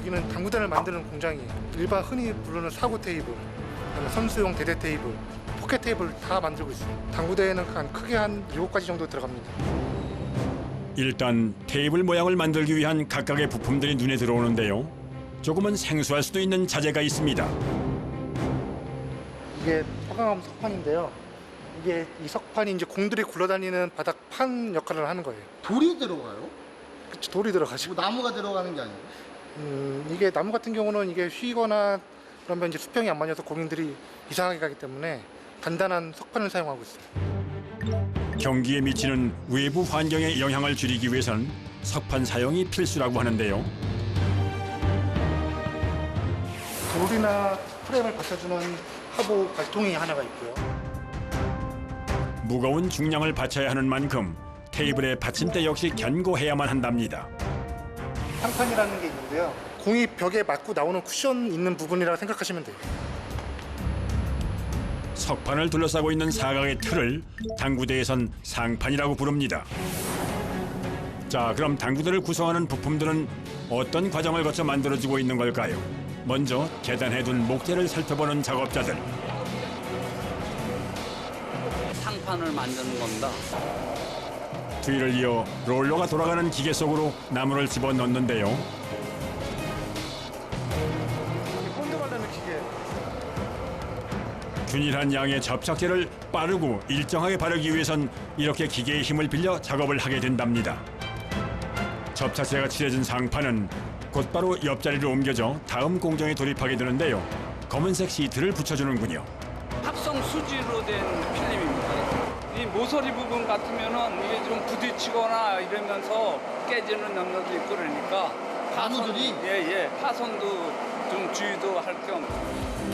여기는 당구단을 만드는 공장이에요. 일반 흔히 부르는 사구 테이블, 그다음에 선수용 대대 테이블, 포켓 테이블 다 만들고 있어요. 당구대에는 한 크게 한 7가지 정도 들어갑니다. 일단 테이블 모양을 만들기 위한 각각의 부품들이 눈에 들어오는데요. 조금은 생소할 수도 있는 자재가 있습니다. 이게 화강암 석판인데요. 이게 이 석판이 이제 공들이 굴러다니는 바닥판 역할을 하는 거예요. 돌이 들어가요? 그치, 돌이 들어가죠. 뭐 나무가 들어가는 게 아니고? 이게 나무 같은 경우는 이게 휘거나 그러면 이제 수평이 안 맞아서 공인들이 이상하게 가기 때문에 단단한 석판을 사용하고 있어요. 경기에 미치는 외부 환경의 영향을 줄이기 위해선 석판 사용이 필수라고 하는데요. 돌이나 프레임을 받쳐주는 하부 발통이 하나가 있고요. 무거운 중량을 받쳐야 하는 만큼 테이블의 받침대 역시 견고해야만 한답니다. 상판이라는 게 있는데요. 공이 벽에 맞고 나오는 쿠션 있는 부분이라고 생각하시면 돼요. 석판을 둘러싸고 있는 사각의 틀을 당구대에선 상판이라고 부릅니다. 자, 그럼 당구대를 구성하는 부품들은 어떤 과정을 거쳐 만들어지고 있는 걸까요? 먼저 계단해둔 목재를 살펴보는 작업자들. 상판을 만드는 겁니다. 뒤를 이어 롤러가 돌아가는 기계 속으로 나무를 집어넣는데요. 본드 바르는 기계. 균일한 양의 접착제를 빠르고 일정하게 바르기 위해선 이렇게 기계의 힘을 빌려 작업을 하게 된답니다. 접착제가 칠해진 상판은 곧바로 옆자리로 옮겨져 다음 공정에 돌입하게 되는데요. 검은색 시트를 붙여주는군요. 합성 수지로 된 필름입니다. 이 모서리 부분 같으면은 이게 좀 부딪히거나 이러면서 깨지는 염려도 있고 그러니까 나무들이? 예예 파손도 좀 주의도 할 겸.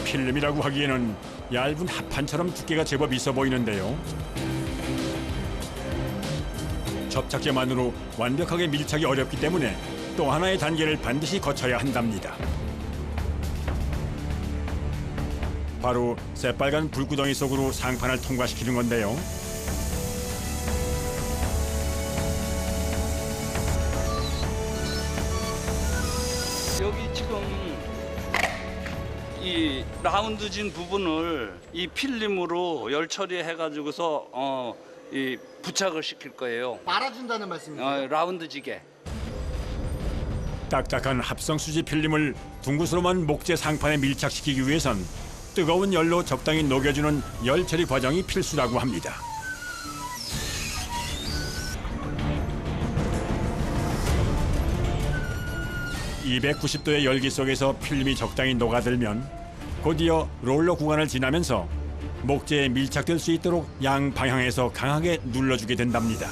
필름이라고 하기에는 얇은 합판처럼 두께가 제법 있어 보이는데요. 접착제만으로 완벽하게 밀착이 어렵기 때문에 또 하나의 단계를 반드시 거쳐야 한답니다. 바로 새빨간 불구덩이 속으로 상판을 통과시키는 건데요. 여기 지금 이 라운드진 부분을 이 필름으로 열 처리해가지고서 이 부착을 시킬 거예요. 말아준다는 말씀이세요? 라운드지게. 딱딱한 합성수지 필름을 둥그스름한 목재 상판에 밀착시키기 위해선 뜨거운 열로 적당히 녹여주는 열 처리 과정이 필수라고 합니다. (290도의) 열기 속에서 필름이 적당히 녹아들면 곧이어 롤러 구간을 지나면서 목재에 밀착될 수 있도록 양방향에서 강하게 눌러주게 된답니다.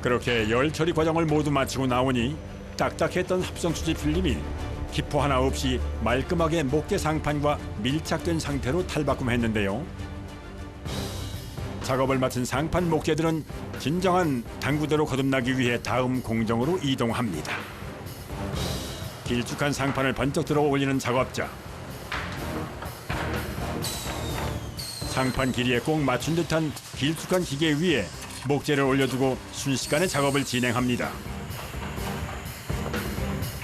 그렇게 열 처리 과정을 모두 마치고 나오니 딱딱했던 합성수지 필름이 기포 하나 없이 말끔하게 목재 상판과 밀착된 상태로 탈바꿈했는데요. 작업을 마친 상판 목재들은 진정한 당구대로 거듭나기 위해 다음 공정으로 이동합니다. 길쭉한 상판을 번쩍 들어 올리는 작업자. 상판 길이에 꼭 맞춘 듯한 길쭉한 기계 위에 목재를 올려두고 순식간에 작업을 진행합니다.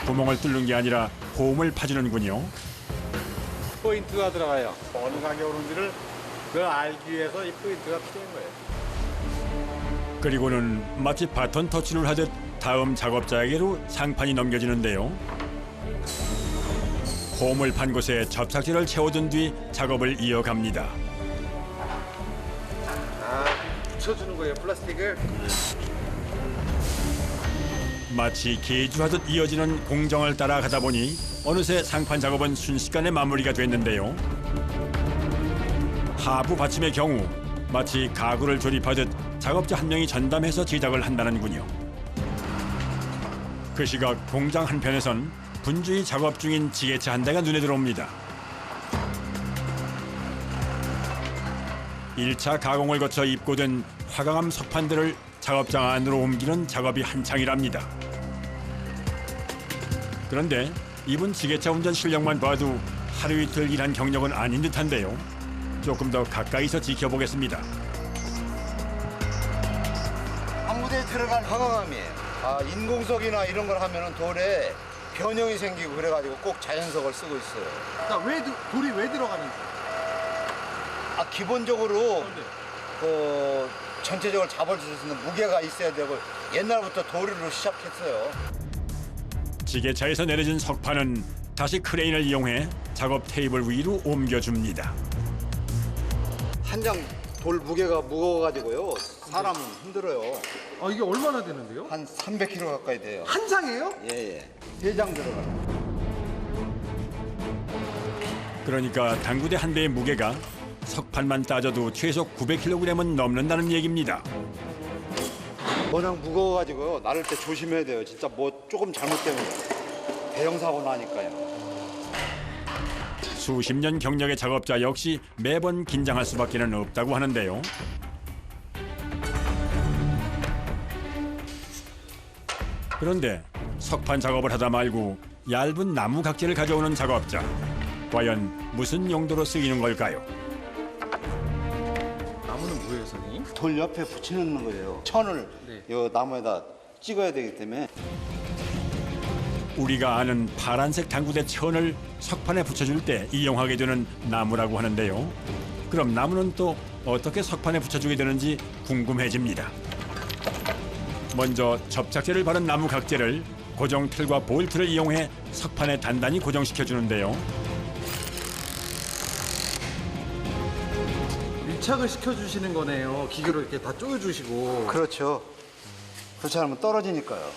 구멍을 뚫는 게 아니라 홈을 파주는군요. 포인트가 들어가요. 어느 가게 오는지를 그걸 알기 위해서 이 포인트가 필요한 거예요. 그리고는 마치 바톤 터치를 하듯 다음 작업자에게로 상판이 넘겨지는데요. 홈을 판 곳에 접착제를 채워둔 뒤 작업을 이어갑니다. 붙여주는 거예요, 플라스틱을? 마치 계주하듯 이어지는 공정을 따라가다 보니 어느새 상판 작업은 순식간에 마무리가 됐는데요. 하부 받침의 경우 마치 가구를 조립하듯 작업자 한 명이 전담해서 제작을 한다는군요. 그 시각 공장 한편에선 분주히 작업 중인 지게차 한 대가 눈에 들어옵니다. 1차 가공을 거쳐 입고된 화강암 석판들을 작업장 안으로 옮기는 작업이 한창이랍니다. 그런데 이분 지게차 운전 실력만 봐도 하루 이틀 일한 경력은 아닌 듯한데요. 조금 더 가까이서 지켜보겠습니다. 때 들어간 화강암이에요. 인공석이나 이런 걸 하면은 돌에 변형이 생기고 그래가지고 꼭 자연석을 쓰고 있어요. 그러니까 돌이 왜 들어가는지. 기본적으로 그 전체적으로 잡을 수 있는 무게가 있어야 되고 옛날부터 돌로 시작했어요. 지게차에서 내려진 석판은 다시 크레인을 이용해 작업 테이블 위로 옮겨줍니다. 한 장 돌 무게가 무거워가지고요. 사람 힘들어요. 이게 얼마나 되는데요? 한 300kg 가까이 돼요. 한 장이에요? 예. 3장 들어가요. 그러니까 당구대 한 대의 무게가 석판만 따져도 최소 900kg은 넘는다는 얘기입니다. 워낙 무거워가지고요. 나를 때 조심해야 돼요. 진짜 뭐 조금 잘못되면 대형 사고 나니까요. 수십 년 경력의 작업자 역시 매번 긴장할 수밖에 없다고 하는데요. 그런데 석판 작업을 하다 말고 얇은 나무 각재를 가져오는 작업자. 과연 무슨 용도로 쓰이는 걸까요? 나무는 뭐예요, 선생님? 돌 옆에 붙여놓는 거예요. 천을 이 나무에다 찍어야 되기 때문에. 우리가 아는 파란색 당구대 천을 석판에 붙여줄 때 이용하게 되는 나무라고 하는데요. 그럼 나무는 또 어떻게 석판에 붙여주게 되는지 궁금해집니다. 먼저 접착제를 바른 나무 각재를 고정 틀과 볼트를 이용해 석판에 단단히 고정시켜주는데요. 밀착을 시켜주시는 거네요. 기계로 이렇게 다 조여주시고. 그렇죠. 그렇지 않으면 떨어지니까요.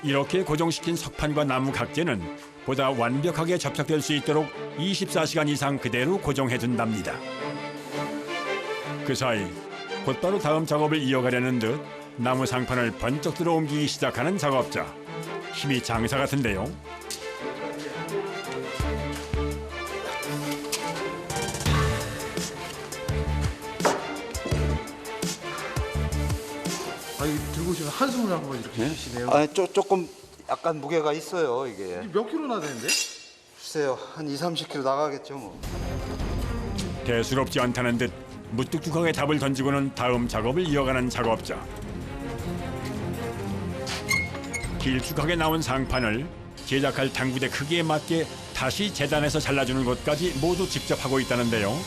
이렇게 고정시킨 석판과 나무 각재는 보다 완벽하게 접착될 수 있도록 24시간 이상 그대로 고정해둔답니다. 그 사이 곧바로 다음 작업을 이어가려는 듯 나무 상판을 번쩍 들어 옮기기 시작하는 작업자. 힘이 장사 같은데요. 이거 들고 오시면 한숨을 한번 이렇게 쉬시네요. 조금 약간 무게가 있어요, 이게. 몇 킬로나 되는데? 글쎄요, 한 20-30kg 나가겠죠, 뭐. 대수롭지 않다는 듯 무뚝뚝하게 답을 던지고는 다음 작업을 이어가는 작업자. 길쭉하게 나온 상판을 제작할 당구대 크기에 맞게 다시 재단해서 잘라주는 것까지 모두 직접 하고 있다는데요.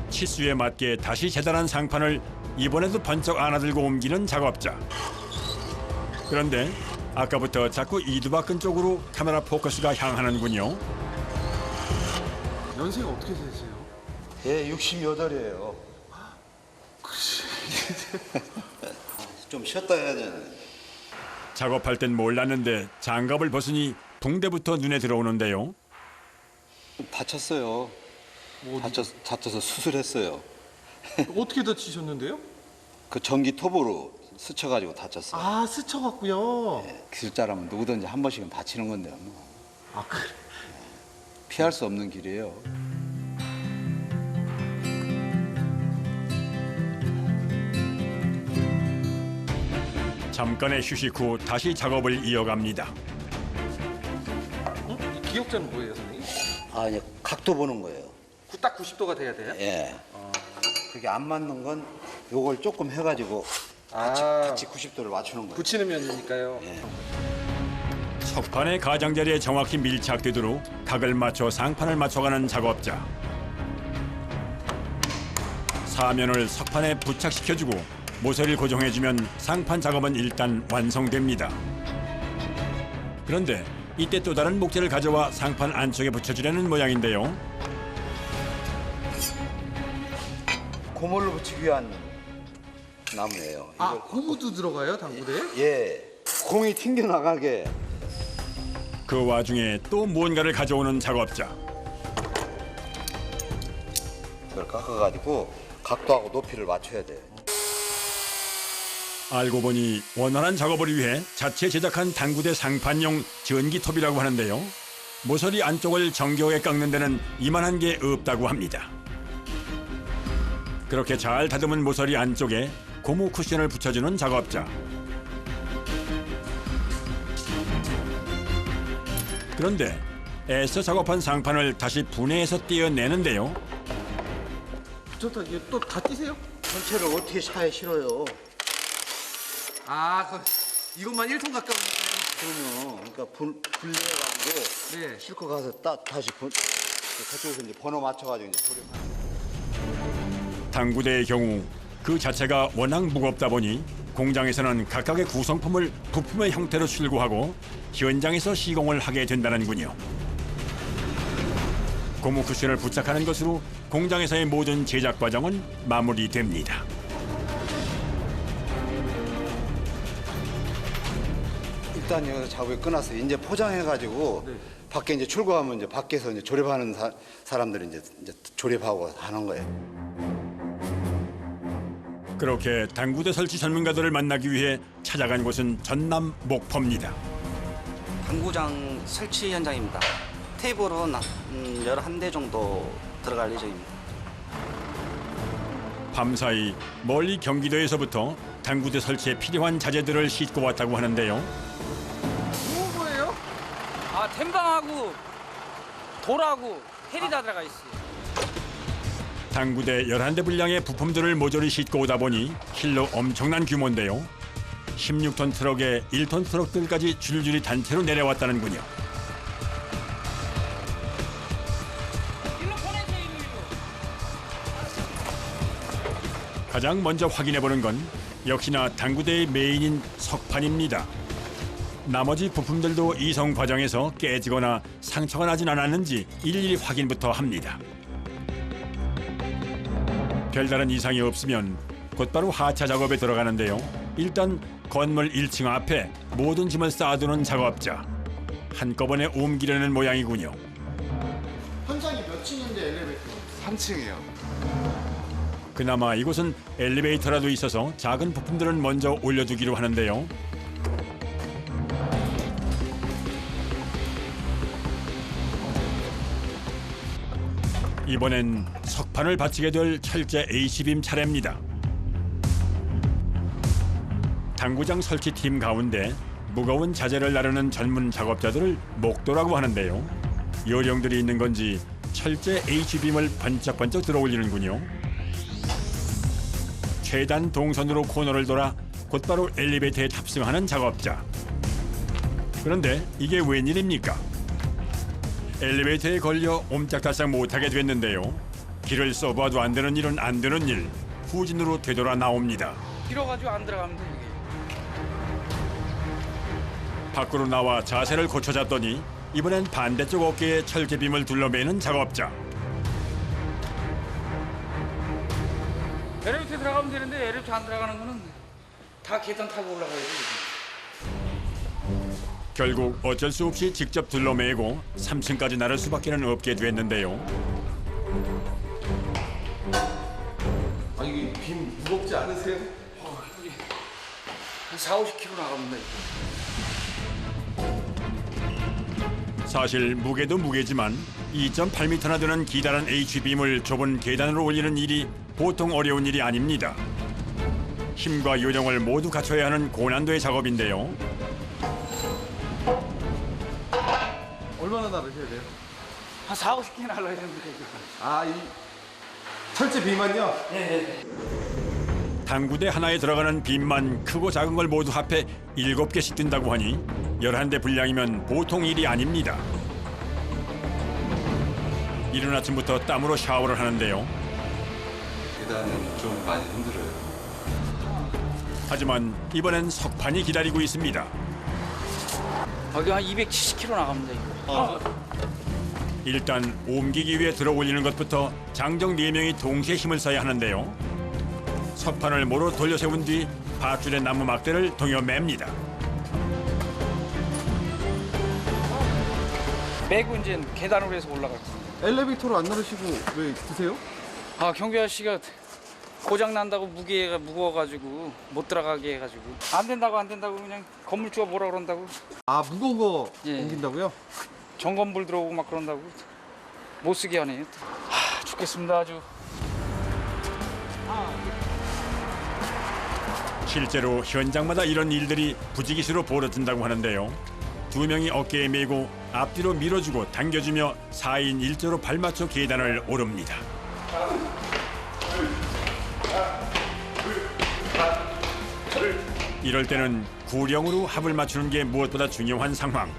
치수에 맞게 다시 재단한 상판을 이번에도 번쩍 안아들고 옮기는 작업자. 그런데 아까부터 자꾸 이두박근 쪽으로 카메라 포커스가 향하는군요. 연세가 어떻게 되세요? 예, 68이에요. 좀 쉬었다 해야 되네. 작업할 땐 몰랐는데 장갑을 벗으니 붕대부터 눈에 들어오는데요. 다쳤어요. 다쳐서 수술했어요. 어떻게 다치셨는데요? 그 전기 톱으로 스쳐가지고 다쳤어요. 스쳐갖고요. 기술자라면 누구든지 한 번씩은 다치는 건데요. 뭐. 그래. 피할 수 없는 길이에요. 잠깐의 휴식 후 다시 작업을 이어갑니다. 이 기억자는 뭐예요, 선생님? 이제 각도 보는 거예요. 딱 90도가 돼야 돼요? 예. 그게 안 맞는 건 요걸 조금 해가지고 같이 90도를 맞추는 거예요. 붙이는 면이니까요. 석판의 가장자리에 정확히 밀착되도록 각을 맞춰 상판을 맞춰가는 작업자. 사면을 석판에 부착시켜주고 모서리를 고정해주면 상판 작업은 일단 완성됩니다. 그런데 이때 또 다른 목재를 가져와 상판 안쪽에 붙여주려는 모양인데요. 고무를 붙이기 위한 나무예요. 고무도 들어가요, 당구대에? 예. 공이 튕겨나가게. 그 와중에 또 무언가를 가져오는 작업자. 이걸 깎아가지고 각도하고 높이를 맞춰야 돼요. 알고 보니 원활한 작업을 위해 자체 제작한 당구대 상판용 전기톱이라고 하는데요. 모서리 안쪽을 정교하게 깎는 데는 이만한 게 없다고 합니다. 그렇게 잘 다듬은 모서리 안쪽에 고무 쿠션을 붙여주는 작업자. 그런데 애써 작업한 상판을 다시 분해해서 떼어내는데요. 좋다. 이게 또 다 띄세요? 전체를 어떻게 차에 실어요? 아, 이것만 1톤 가까운 그러면 그러니까 분리해가지고 네. 싣고 가서 다시 그쪽에서 이제 번호 맞춰가지고 이제 조립하는. 당구대의 경우 그 자체가 워낙 무겁다 보니 공장에서는 각각의 구성품을 부품의 형태로 출고하고 현장에서 시공을 하게 된다는군요. 고무 쿠션을 부착하는 것으로 공장에서의 모든 제작 과정은 마무리됩니다. 일단 여기서 작업이 끝났어요. 이제 포장해가지고 밖에 이제 출고하면 이제 밖에서 이제 조립하는 사람들이 이제 조립하고 하는 거예요. 그렇게 당구대 설치 전문가들을 만나기 위해 찾아간 곳은 전남 목포입니다. 당구장 설치 현장입니다. 테이블은 11대 정도 들어갈 예정입니다. 밤사이 멀리 경기도에서부터 당구대 설치에 필요한 자재들을 싣고 왔다고 하는데요. 좋은 거예요? 아, 템방하고 돌하고 헬이 다 들어가 있어요. 당구대 11대 분량의 부품들을 모조리 싣고 오다 보니 킬로 엄청난 규모인데요. 16톤 트럭에 1톤 트럭들까지 줄줄이 단체로 내려왔다는군요. 가장 먼저 확인해보는 건 역시나 당구대의 메인인 석판입니다. 나머지 부품들도 이송 과정에서 깨지거나 상처가 나진 않았는지 일일이 확인부터 합니다. 별다른 이상이 없으면 곧바로 하차 작업에 들어가는데요. 일단 건물 1층 앞에 모든 짐을 쌓아두는 작업자. 한꺼번에 옮기려는 모양이군요. 현장이 몇 층인데 엘리베이터? 3층이요. 그나마 이곳은 엘리베이터라도 있어서 작은 부품들은 먼저 올려두기로 하는데요. 이번엔 석판을 받치게 될 철제 H빔 차례입니다. 당구장 설치팀 가운데 무거운 자재를 나르는 전문 작업자들을 목도라고 하는데요. 요령들이 있는 건지 철제 H빔을 번쩍번쩍 들어올리는군요. 최단 동선으로 코너를 돌아 곧바로 엘리베이터에 탑승하는 작업자. 그런데 이게 웬일입니까? 엘리베이터에 걸려 옴짝달싹 못하게 됐는데요. 길을 써봐도 안 되는 일은 안 되는 일. 후진으로 되돌아 나옵니다. 길어가지고 안 들어가면 돼, 이게. 밖으로 나와 자세를 고쳐 잡더니 이번엔 반대쪽 어깨에 철제빔을 둘러매는 작업자. 엘리베이터 들어가면 되는데 엘리베이터 안 들어가는 거는 다 계단 타고 올라가야지. 결국 어쩔 수 없이 직접 둘러매고 3층까지 나를 수밖에는 없게 됐는데요. 아, 이게 빔 무겁지 않으세요? 한 4, 50kg 나갑니다, 이거. 사실 무게도 무게지만 2.8m나 되는 기다란 H빔을 좁은 계단으로 올리는 일이 보통 어려운 일이 아닙니다. 힘과 요령을 모두 갖춰야 하는 고난도의 작업인데요. 얼마나 나르셔야 돼요? 한 4, 50개 날라야 되는데, 이거. 아, 이 철제 빔만요? 당구대 하나에 들어가는 빔만 크고 작은 걸 모두 합해 7개씩 든다고 하니 11대 분량이면 보통 일이 아닙니다. 이른 아침부터 땀으로 샤워를 하는데요. 계단은 좀 많이 힘들어요. 하지만 이번엔 석판이 기다리고 있습니다. 여기 한 270kg 나갑니다, 이거. 일단 옮기기 위해 들어 올리는 것부터 장정 4명이 동시에 힘을 써야 하는데요. 석판을 모로 돌려 세운 뒤 밧줄의 나무 막대를 동여 맵니다. 매고 이제 계단으로 해서 올라갔지. 엘리베이터로 안 나르시고 왜 드세요? 아, 경비 아저씨가 고장 난다고 무게가 무거워가지고 못 들어가게 해가지고 안 된다고 그냥 건물주가 뭐라 그런다고. 아, 무거운 거 예. 옮긴다고요? 점검불 들어오고 막 그런다고 못 쓰게 하네. 죽겠습니다, 아주. 실제로 현장마다 이런 일들이 부지기수로 벌어진다고 하는데요. 두 명이 어깨에 메고 앞뒤로 밀어주고 당겨주며 4인 1조로 발맞춰 계단을 오릅니다. 이럴 때는 구령으로 합을 맞추는 게 무엇보다 중요한 상황.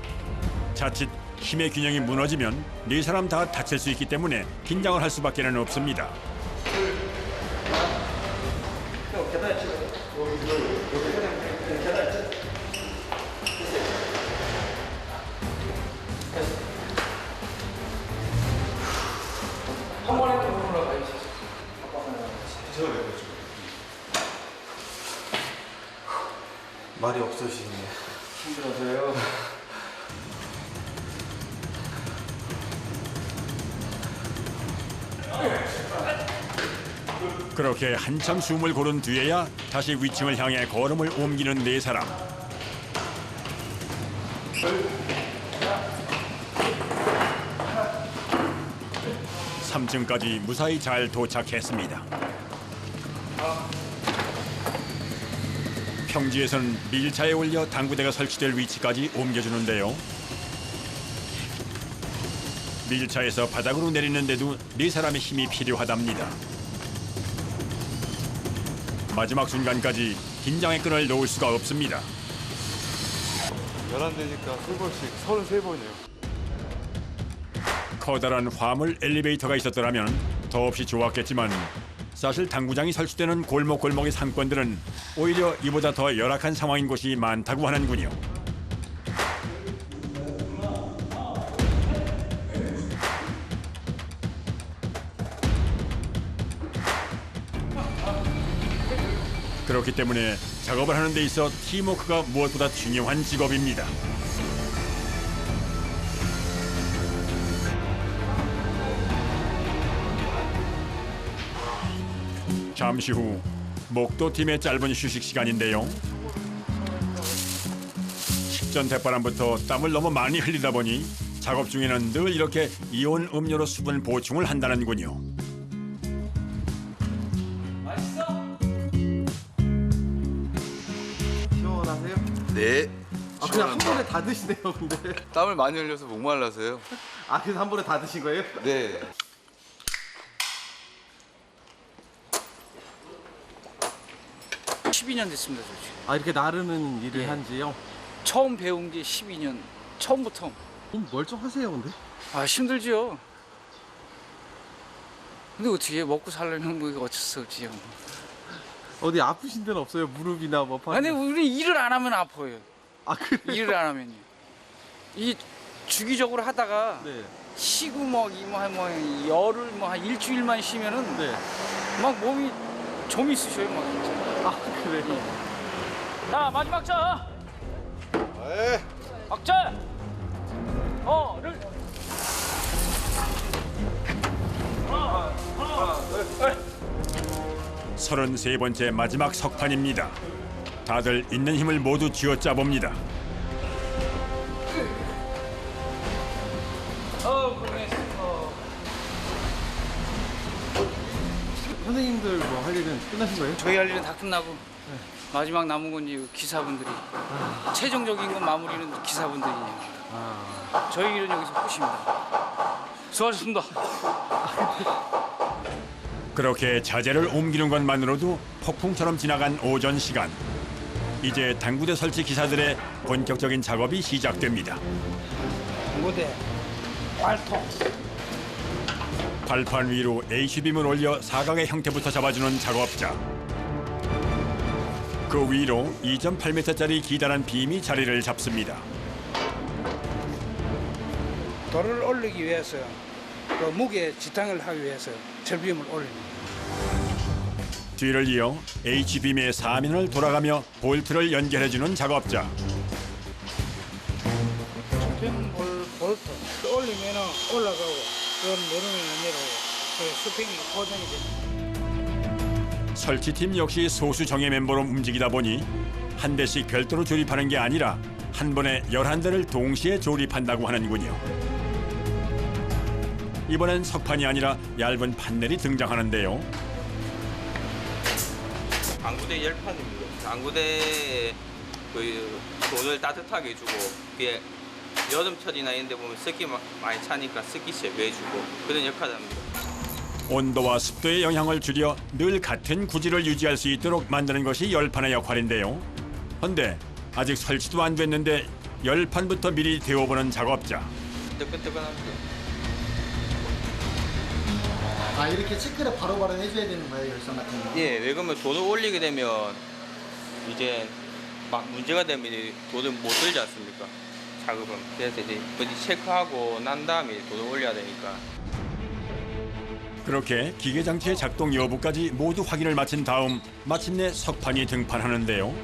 자칫 힘의 균형이 무너지면 네 사람 다 다칠 수 있기 때문에 긴장을 할 수밖에 없습니다. 말이 없으시네요. 힘들어서요. 그렇게 한참 숨을 고른 뒤에야 다시 위층을 향해 걸음을 옮기는 네 사람. 3층까지 무사히 잘 도착했습니다. 평지에서는 밀차에 올려 당구대가 설치될 위치까지 옮겨주는데요. 밀차에서 바닥으로 내리는데도 네 사람의 힘이 필요하답니다. 마지막 순간까지 긴장의 끈을 놓을 수가 없습니다. 11대니까 20번씩 33번이에요. 커다란 화물 엘리베이터가 있었더라면 더없이 좋았겠지만 사실 당구장이 설치되는 골목골목의 상권들은 오히려 이보다 더 열악한 상황인 곳이 많다고 하는군요. 그렇기 때문에 작업을 하는 데 있어 팀워크가 무엇보다 중요한 직업입니다. 잠시 후 목도팀의 짧은 휴식 시간인데요. 식전 대바람부터 땀을 너무 많이 흘리다 보니 작업 중에는 늘 이렇게 이온 음료로 수분 보충을 한다는군요. 시원하세요? 네. 아 그냥 한 번에 다 드시네요 근데. 땀을 많이 흘려서 목말라서요. 아 그래서 한 번에 다 드신 거예요? 네. 네. 12년 됐습니다, 저 지금. 아 이렇게 나르는 일을 예. 한지요? 처음 배운 게 12년. 처음부터. 멀쩡하세요 근데? 아, 힘들죠. 근데 어떻게 먹고 살려면 뭐 어쩔 수 없지요. 어디 아프신 데는 없어요? 무릎이나 뭐 팔? 아니, 우리 일을 안 하면 아파요. 아 그래? 일을 안 하면요. 이 주기적으로 하다가 네. 쉬고 뭐 열을 뭐 한 일주일만 쉬면은 네. 막 몸이 좀이 쑤셔요, 막 진짜. 아 그래요? 자, 마지막 자. 네. 박자. 를. 33번째 마지막 석판입니다. 다들 있는 힘을 모두 쥐어짜 봅니다. 고생했어. 선생님들 뭐 할 일은 끝나신 거예요? 저희 할 일은 다 끝나고 마지막 남은 건 이제 기사분들이 최종적인 건 마무리는 기사분들이에요. 저희 일은 여기서 끝입니다. 수고하셨습니다. 그렇게 자재를 옮기는 것만으로도 폭풍처럼 지나간 오전 시간. 이제 당구대 설치 기사들의 본격적인 작업이 시작됩니다. 무대, 발톱. 발판 위로 HB임을 올려 사각의 형태부터 잡아주는 작업자. 그 위로 2.8m짜리 기다란 빔이 자리를 잡습니다. 돌을 올리기 위해서요. 그 무게 지탱을 하기 위해서 절빔을 올립니다. 뒤를 이어 H빔의 사면을 돌아가며 볼트를 연결해주는 작업자. 스프링 볼트 올리면 올라가고 그건 누르면 내려오고 그 스프링이 고정이 됩니다. 설치팀 역시 소수 정예 멤버로 움직이다 보니 한 대씩 별도로 조립하는 게 아니라 한 번에 11대를 동시에 조립한다고 하는군요. 이번엔 석판이 아니라 얇은 판넬이 등장하는데요. 당구대 열판입니다. 당구대에 그 손을 따뜻하게 해주고 위에 여름철이나 이런 데 보면 습기 많이 차니까 습기 제거해주고 그런 역할을 합니다. 온도와 습도의 영향을 줄여 늘 같은 구질을 유지할 수 있도록 만드는 것이 열판의 역할인데요. 그런데 아직 설치도 안 됐는데 열판부터 미리 데워보는 작업자. 뜨끈뜨끈합니다. 아, 이렇게 체크를 바로바로 해줘야 되는 거예요, 열선 같은 거? 예, 왜 그러면 돌을 올리게 되면 이제 막 문제가 되면 돌을 못 들지 않습니까? 작업은. 그래서 이제 어디 체크하고 난 다음에 돌을 올려야 되니까. 그렇게 기계 장치의 작동 여부까지 모두 확인을 마친 다음 마침내 석판이 등판하는데요.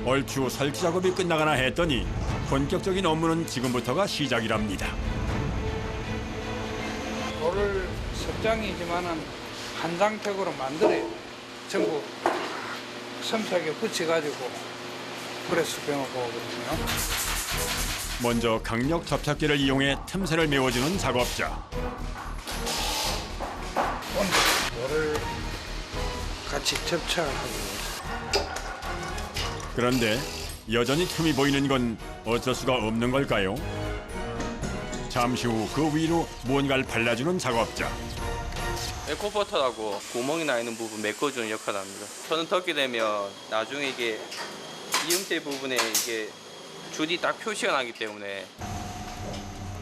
얼추 설치 작업이 끝나가나 했더니 본격적인 업무는 지금부터가 시작이랍니다. 돌을 석장이지만은 한 장택으로 만들어요. 전부 섬세하게 붙여가지고 그래 수평을 보거든요. 먼저 강력 접착제를 이용해 틈새를 메워주는 작업자. 돌을 같이 접착하고. 그런데 여전히 틈이 보이는 건 어쩔 수가 없는 걸까요? 잠시 후 그 위로 무언가를 발라주는 작업자. 에코버터라고 구멍이 나 있는 부분 메꿔주는 역할을 합니다. 저는 덮게 되면 나중에 이게 이음새 부분에 이게 줄이 딱 표시가 나기 때문에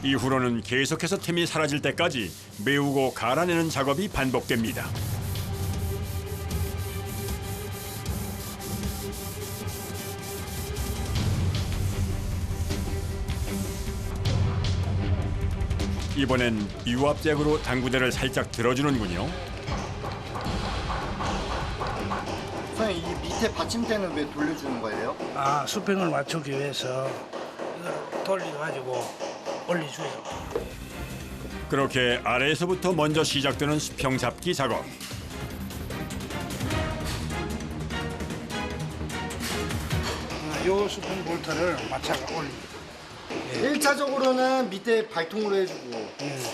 이후로는 계속해서 틈이 사라질 때까지 메우고 갈아내는 작업이 반복됩니다. 이번엔 유압잭으로 당구대를 살짝 들어주는군요. 선생님, 이 밑에 받침대는 왜 돌려주는 거예요? 아, 수평을 맞추기 위해서 이걸 돌려가지고 올려줘요. 그렇게 아래에서부터 먼저 시작되는 수평 잡기 작업. 요 수평 볼트를 맞춰가 올립니다. 1차적으로는 밑에 발통으로 해주고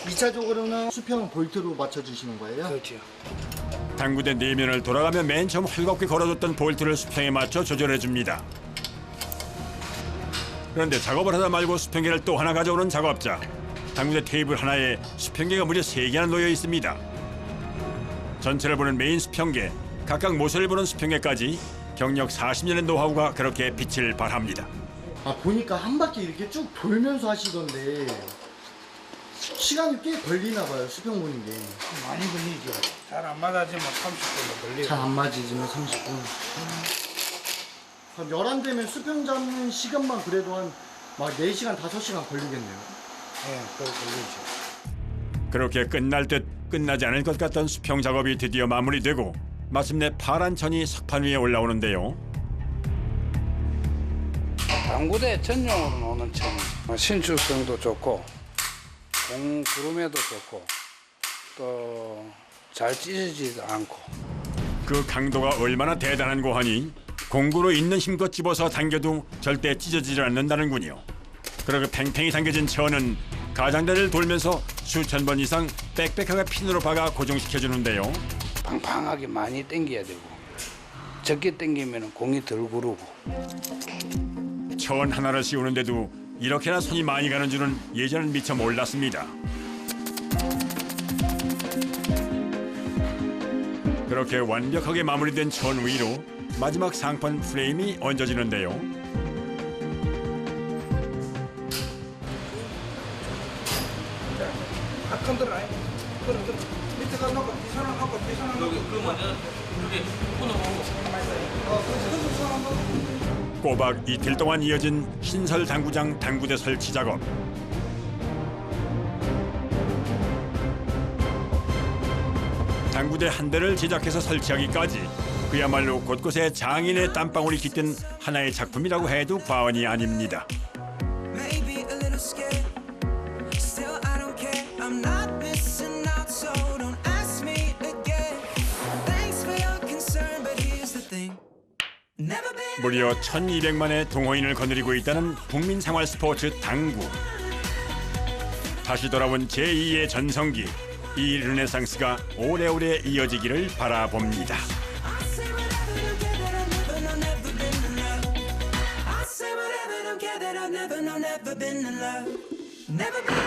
2차적으로는 수평 볼트로 맞춰주시는 거예요? 그렇죠. 당구대 내면을 돌아가며 맨 처음 헐겁게 걸어줬던 볼트를 수평에 맞춰 조절해줍니다. 그런데 작업을 하다 말고 수평계를 또 하나 가져오는 작업자. 당구대 테이블 하나에 수평계가 무려 3개나 놓여 있습니다. 전체를 보는 메인 수평계, 각각 모서리를 보는 수평계까지 경력 40년의 노하우가 그렇게 빛을 발합니다. 아, 보니까 한 바퀴 이렇게 쭉 돌면서 하시던데 시간이 꽤 걸리나 봐요, 수평 보는 게. 많이 걸리죠. 잘 안 맞아지면 30분도 걸리고. 잘 안 맞으면 30분. 그럼 11대면 수평 잡는 시간만 그래도 한 막 4시간, 5시간 걸리겠네요. 네, 그거 걸리죠. 그렇게 끝날 듯 끝나지 않을 것 같던 수평 작업이 드디어 마무리되고 마침내 파란 천이 석판 위에 올라오는데요. 당구대 전용으로 노는 천, 신축성도 좋고 구름에도 좋고 또 잘 찢어지지도 않고. 그 강도가 얼마나 대단한고 하니 공구로 있는 힘껏 집어서 당겨도 절대 찢어지지 않는다는군요. 그렇게 팽팽히 당겨진 천은 가장자리를 돌면서 수천 번 이상 빽빽하게 핀으로 박아 고정시켜주는데요. 팡팡하게 많이 당겨야 되고 적게 당기면 공이 덜 구르고. 천 하나를 씌우는데도 이렇게나 손이 많이 가는 줄은 예전엔 미처 몰랐습니다. 그렇게 완벽하게 마무리된 천 위로 마지막 상판 프레임이 얹어지는데요. 흔들어. 밑에 가 놓고 뒤선을 하고 뒤선을 하고. 그 먼저 그게 끊어보고. 꼬박 이틀 동안 이어진 신설 당구장 당구대 설치 작업. 당구대 한 대를 제작해서 설치하기까지 그야말로 곳곳에 장인의 땀방울이 깃든 하나의 작품이라고 해도 과언이 아닙니다. 무려 1200만의 동호인을 거느리고 있다는 국민 생활 스포츠 당구. 다시 돌아온 제2의 전성기. 이 르네상스가 오래오래 이어지기를 바라봅니다. care that I've never, no, never been in love. Never been